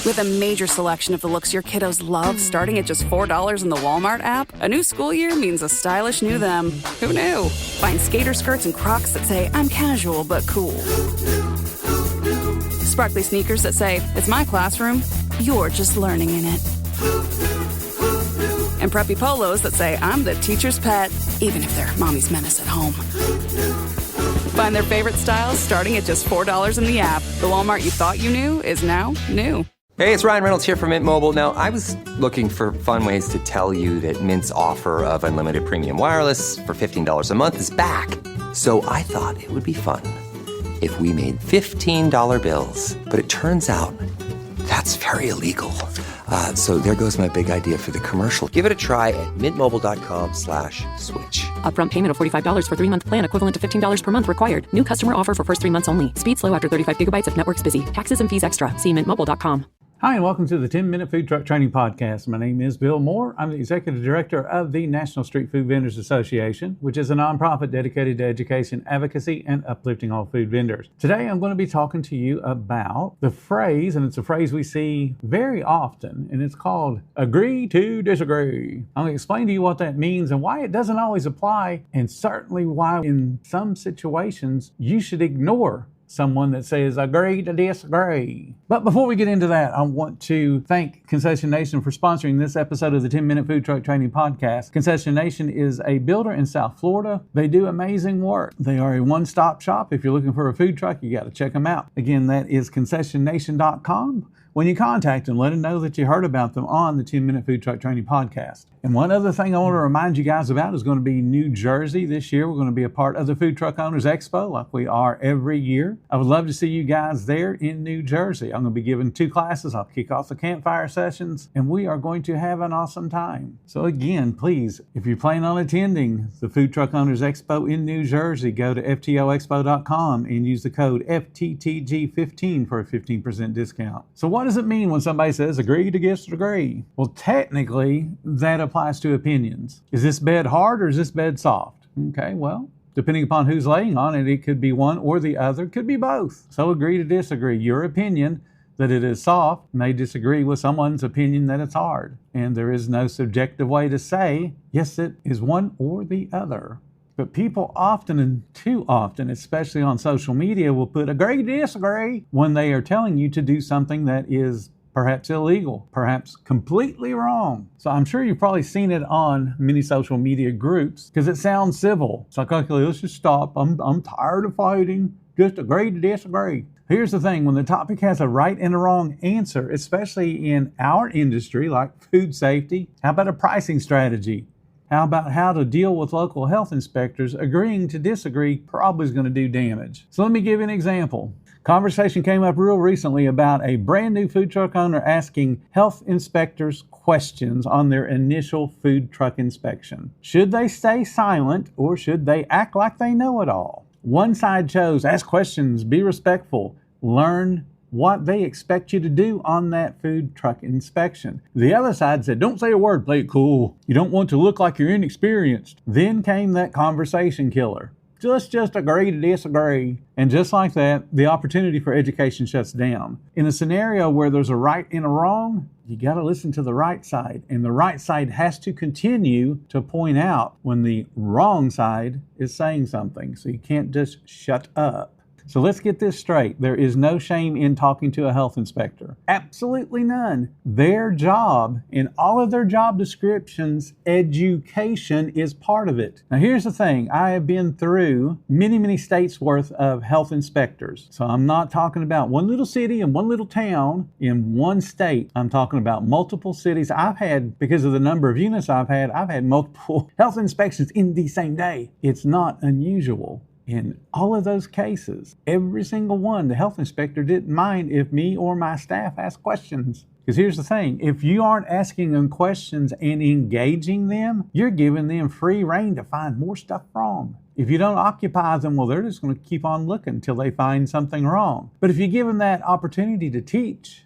With a major selection of the looks your kiddos love starting at just $4 in the Walmart app, a new school year means a stylish new them. Who knew? Find skater skirts and Crocs that say, I'm casual but cool. Sparkly sneakers that say, it's my classroom, you're just learning in it. And preppy polos that say, I'm the teacher's pet, even if they're mommy's menace at home. Find their favorite styles starting at just $4 in the app. The Walmart you thought you knew is now new. Hey, it's Ryan Reynolds here from Mint Mobile. Now, I was looking for fun ways to tell you that Mint's offer of unlimited premium wireless for $15 a month is back. So I thought it would be fun if we made $15 bills. But it turns out that's very illegal. So there goes my big idea for the commercial. Give it a try at mintmobile.com/switch. Upfront payment of $45 for 3-month plan, equivalent to $15 per month required. New customer offer for first 3 months only. Speed slow after 35 gigabytes if network's busy. Taxes and fees extra. See mintmobile.com. Hi, and welcome to the 10-Minute Food Truck Training Podcast. My name is Bill Moore. I'm the Executive Director of the National Street Food Vendors Association, which is a nonprofit dedicated to education, advocacy, and uplifting all food vendors. Today, I'm going to be talking to you about the phrase, and it's a phrase we see very often, and it's called agree to disagree. I'm going to explain to you what that means and why it doesn't always apply, and certainly why in some situations you should ignore someone that says agree to disagree. But before we get into that, I want to thank Concession Nation for sponsoring this episode of the 10-Minute Food Truck Training Podcast. Concession Nation is a builder in South Florida. They do amazing work. They are a one-stop shop. If you're looking for a food truck, you got to check them out. Again, that is concessionnation.com. When you contact them, let them know that you heard about them on the 10-Minute Food Truck Training Podcast. And one other thing I want to remind you guys about is going to be New Jersey this year. We're going to be a part of the Food Truck Owners Expo like we are every year. I would love to see you guys there in New Jersey. I'm going to be giving 2 classes. I'll kick off the campfire sessions, and we are going to have an awesome time. So again, please, if you plan on attending the Food Truck Owners Expo in New Jersey, go to ftoexpo.com and use the code FTTG15 for a 15% discount. So what does it mean when somebody says agree to disagree? Well, technically, that applies to opinions. Is this bed hard or is this bed soft? Okay, well, depending upon who's laying on it, it could be one or the other, could be both. So agree to disagree. Your opinion that it is soft may disagree with someone's opinion that it's hard. And there is no subjective way to say, yes, it is one or the other. But people often and too often, especially on social media, will put agree to disagree when they are telling you to do something that is perhaps illegal, perhaps completely wrong. So I'm sure you've probably seen it on many social media groups because it sounds civil. It's like, okay, let's just stop. I'm tired of fighting. Just agree to disagree. Here's the thing, when the topic has a right and a wrong answer, especially in our industry like food safety, how about a pricing strategy? How about how to deal with local health inspectors? Agreeing to disagree probably is going to do damage. So let me give you an example. Conversation came up real recently about a brand new food truck owner asking health inspectors questions on their initial food truck inspection. Should they stay silent or should they act like they know it all? One side chose ask questions, be respectful, learn what they expect you to do on that food truck inspection. The other side said, don't say a word, play it cool. You don't want to look like you're inexperienced. Then came that conversation killer. Just agree to disagree. And just like that, the opportunity for education shuts down. In a scenario where there's a right and a wrong, you got to listen to the right side. And the right side has to continue to point out when the wrong side is saying something. So you can't just shut up. So let's get this straight. There is no shame in talking to a health inspector. Absolutely none. Their job, in all of their job descriptions, education is part of it. Now here's the thing. I have been through many states worth of health inspectors. So I'm not talking about one little city and one little town in one state. I'm talking about multiple cities. I've had, because of the number of units I've had multiple health inspections in the same day. It's not unusual. In all of those cases, every single one, the health inspector didn't mind if me or my staff asked questions. Because here's the thing, if you aren't asking them questions and engaging them, you're giving them free rein to find more stuff wrong. If you don't occupy them, well, they're just going to keep on looking until they find something wrong. But if you give them that opportunity to teach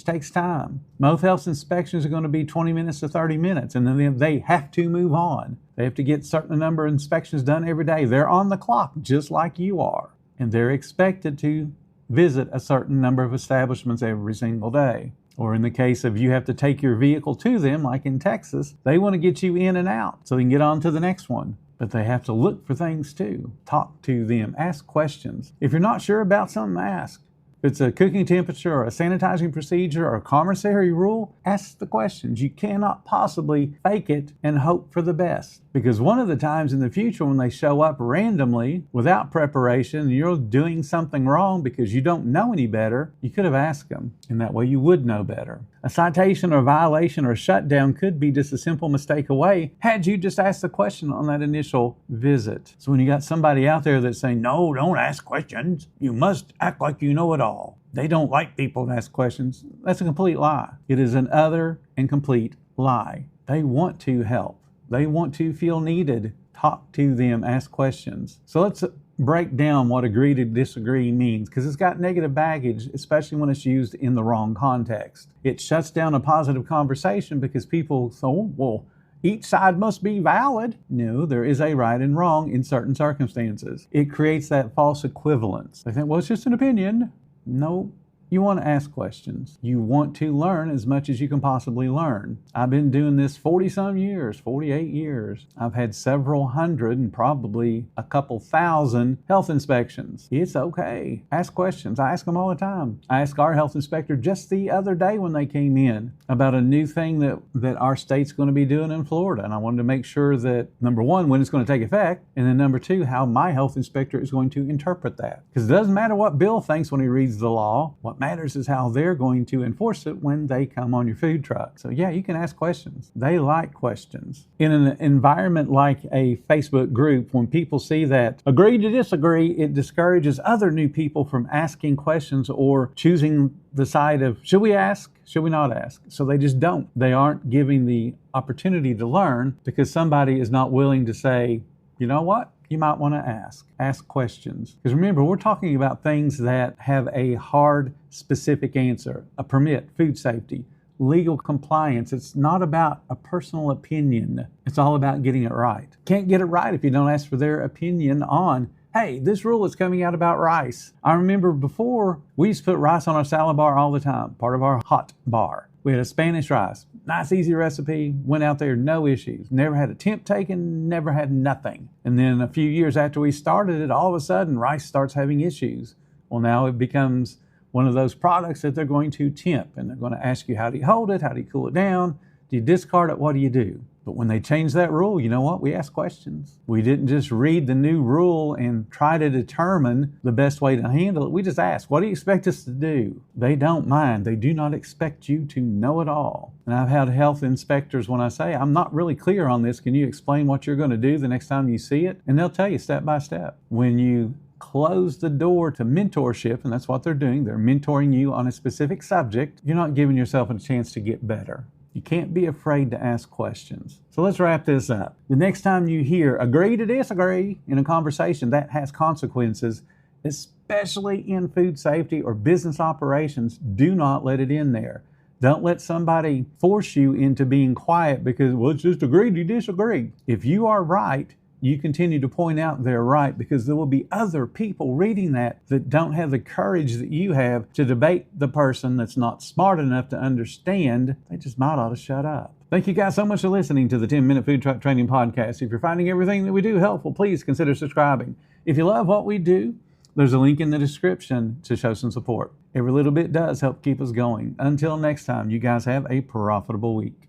takes time. Most health inspections are going to be 20 minutes to 30 minutes, and then they have to move on. They have to get a certain number of inspections done every day. They're on the clock just like you are, and they're expected to visit a certain number of establishments every single day. Or in the case of you have to take your vehicle to them, like in Texas, they want to get you in and out so they can get on to the next one. But they have to look for things too. Talk to them, ask questions. If you're not sure about something, ask. If it's a cooking temperature or a sanitizing procedure or a commissary rule, ask the questions. You cannot possibly fake it and hope for the best. Because one of the times in the future when they show up randomly without preparation, you're doing something wrong because you don't know any better, you could have asked them, and that way you would know better. A citation or a violation or a shutdown could be just a simple mistake away had you just asked the question on that initial visit. So when you got somebody out there that's saying, no, don't ask questions, you must act like you know it all. They don't like people to ask questions. That's a complete lie. It is an utter and complete lie. They want to help. They want to feel needed. Talk to them, ask questions. So let's break down what agree to disagree means, because it's got negative baggage, especially when it's used in the wrong context. It shuts down a positive conversation because people say, oh, well, each side must be valid. No, there is a right and wrong in certain circumstances. It creates that false equivalence. They think, well, it's just an opinion. No. You want to ask questions. You want to learn as much as you can possibly learn. I've been doing this 40-some years, 48 years. I've had several hundred and probably a couple thousand health inspections. It's okay. Ask questions. I ask them all the time. I asked our health inspector just the other day when they came in about a new thing that our state's going to be doing in Florida. And I wanted to make sure that, number one, when it's going to take effect, and then number two, how my health inspector is going to interpret that. Because it doesn't matter what Bill thinks when he reads the law. What matters is how they're going to enforce it when they come on your food truck. So yeah, you can ask questions. They like questions. In an environment like a Facebook group, when people see that agree to disagree, it discourages other new people from asking questions or choosing the side of, should we ask? Should we not ask? So they just don't. They aren't giving the opportunity to learn because somebody is not willing to say, you know what? You might want to ask questions. Because remember, we're talking about things that have a hard, specific answer. A permit, food safety, legal compliance. It's not about a personal opinion. It's all about getting it right. Can't get it right if you don't ask for their opinion on, hey, this rule is coming out about rice. I remember before, we used to put rice on our salad bar all the time, part of our hot bar. We had a Spanish rice. Nice, easy recipe. Went out there, no issues. Never had a temp taken, never had nothing. And then a few years after we started it, all of a sudden, rice starts having issues. Well, now it becomes one of those products that they're going to temp. And they're going to ask you, how do you hold it? How do you cool it down? Do you discard it? What do you do? But when they changed that rule, you know what? We asked questions. We didn't just read the new rule and try to determine the best way to handle it. We just asked, what do you expect us to do? They don't mind. They do not expect you to know it all. And I've had health inspectors when I say, I'm not really clear on this. Can you explain what you're going to do the next time you see it? And they'll tell you step by step. When you close the door to mentorship, and that's what they're doing, they're mentoring you on a specific subject, you're not giving yourself a chance to get better. You can't be afraid to ask questions. So let's wrap this up. The next time you hear agree to disagree in a conversation, that has consequences, especially in food safety or business operations. Do not let it in there. Don't let somebody force you into being quiet because, well, it's just agree to disagree. If you are right, you continue to point out they're right because there will be other people reading that don't have the courage that you have to debate the person that's not smart enough to understand. They just might ought to shut up. Thank you guys so much for listening to the 10-Minute Food Truck Training Podcast. If you're finding everything that we do helpful, please consider subscribing. If you love what we do, there's a link in the description to show some support. Every little bit does help keep us going. Until next time, you guys have a profitable week.